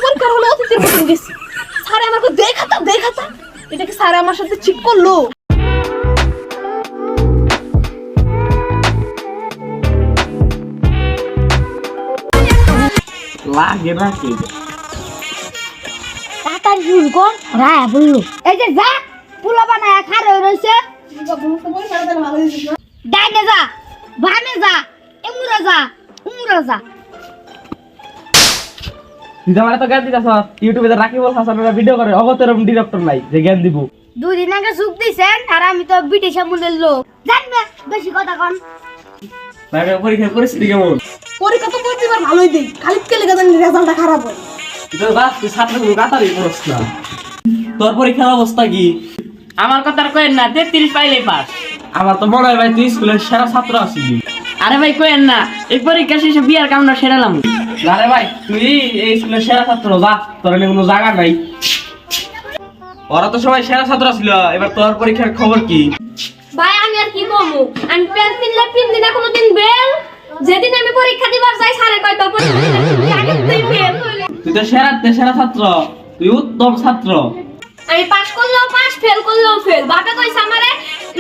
পরীক্ষার হলে অতিথির মতন গেছি। স্যার আমাকে দেখাতা এটা কি স্যার আমার সাথে চিট করলো? লাগে না কি তাতার শুরু কর রায় বললো এই যে যা পুলা বানায় খারে রইছে ডাইনে যা বামে যা এমুরা যা উমরা যা তুই আমার তো জ্ঞান দিতাছ ইউটিউবে রাকিবুল হাসানের ভিডিও করে অগতেরম ডিরেক্টর নাই যে জ্ঞান দিব। দুদিন আগে সুখ দিছেন আর আমি তো ব্রিটিশ আমলের লোক জানবে বেশি কথা কন। পরীক্ষার পরিস্থিতি কেমন? পরীক্ষা তো প্রতিবার ভালোই দেই, খালি কেলে গেলেন রেজাল্টটা খারাপ হয়। তুই ছাত্রগুলো কাতারি পড়ছ না, তোর পরীক্ষার অবস্থা কি? আমার কথা আর কইেন না, 33 পাইলেই পাস। আমার তো মনে হয় ভাই তুই স্কুলের সেরা ছাত্র আসিলি। আরে ভাই কইেন না, এই পরীক্ষা শেষে বিয়ার কামটা সেরালাম। আরে ভাই তুই এই স্কুলের সেরা ছাত্র, যা তোর এনে কোনো জায়গা নাই। ওরা তো সবাই সেরা ছাত্র ছিল, এবার তোর পরীক্ষার খবর কি? ভাই আমি আর কি কমু, আমি প্যান্ট কিনলে 3 দিনে কোনোদিন বেল, যেদিন আমি পরীক্ষা দিবার যাই সারে কয় তোর পরীক্ষা তুই ফেল হইলি। তুই তো সেরা ছাত্র, তুই উত্তম ছাত্র। আমি পাস করলেও পাস, ফেল করলেও ফেল। বাপে কইছে আমারে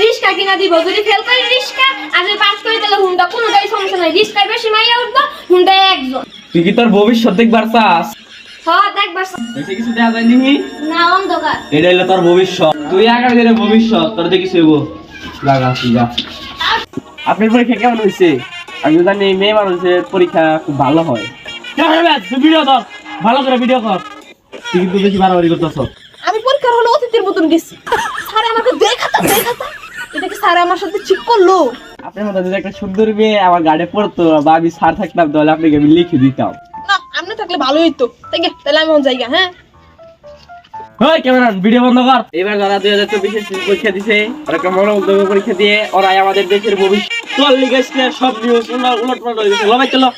রিস্কা কিনা দিব, যদি ফেল করি রিস্কা, আর যদি পাস করি তাহলে হুন্ডা, কোনোটাই সমস্যা নাই। রিস্কায় বেশি মাইয়া উঠবো, হুন্ডায় একজন। তুই কি তোর ভবিষ্যৎ দেখবার চাস? হ্যাঁ দেখবার বেশি কিছু দেখা যায় নিহি, না অন্ধকার। এটা হলো তোর ভবিষ্যৎ। তুই আগামী দিনের ভবিষ্যৎ, তোর দেখি হইব। লাগা তুই যা। আপনার পরীক্ষা কেমন হয়েছে? আমি তো জানি মেয়ে মানুষের পরীক্ষা খুব ভালো হয়। তুই ভিডিও কর, ভালো করে ভিডিও কর। তুই কিন্তু বেশি বাড়াবাড়ি করতেছ। আমি পরীক্ষার হলে অতিথির মতন গেছি। স্যার আমাকে দেখাতা এটা কি স্যার আমার সাথে চিট করলো? আপনার মতো যদি একটা সুন্দর মেয়ে আমার গাড়ি পড়তো বা আমি স্যার থাকতাম তাহলে আপনাকে আমি লিখে দিতাম। না আপনি থাকলে ভালোই হইতো। তাহলে আমি ওই জায়গা। হ্যাঁ ওই ক্যামেরা ভিডিও বন্ধ কর। এবার যারা 2024 পরীক্ষা দিছে আর একটা মনোমুগ্ধ পরীক্ষা দিয়ে ওরাই আমাদের দেশের ভবিষ্যৎ। চল লিখেছে সব নিউজ উলট পালট হয়ে গেছে। চলো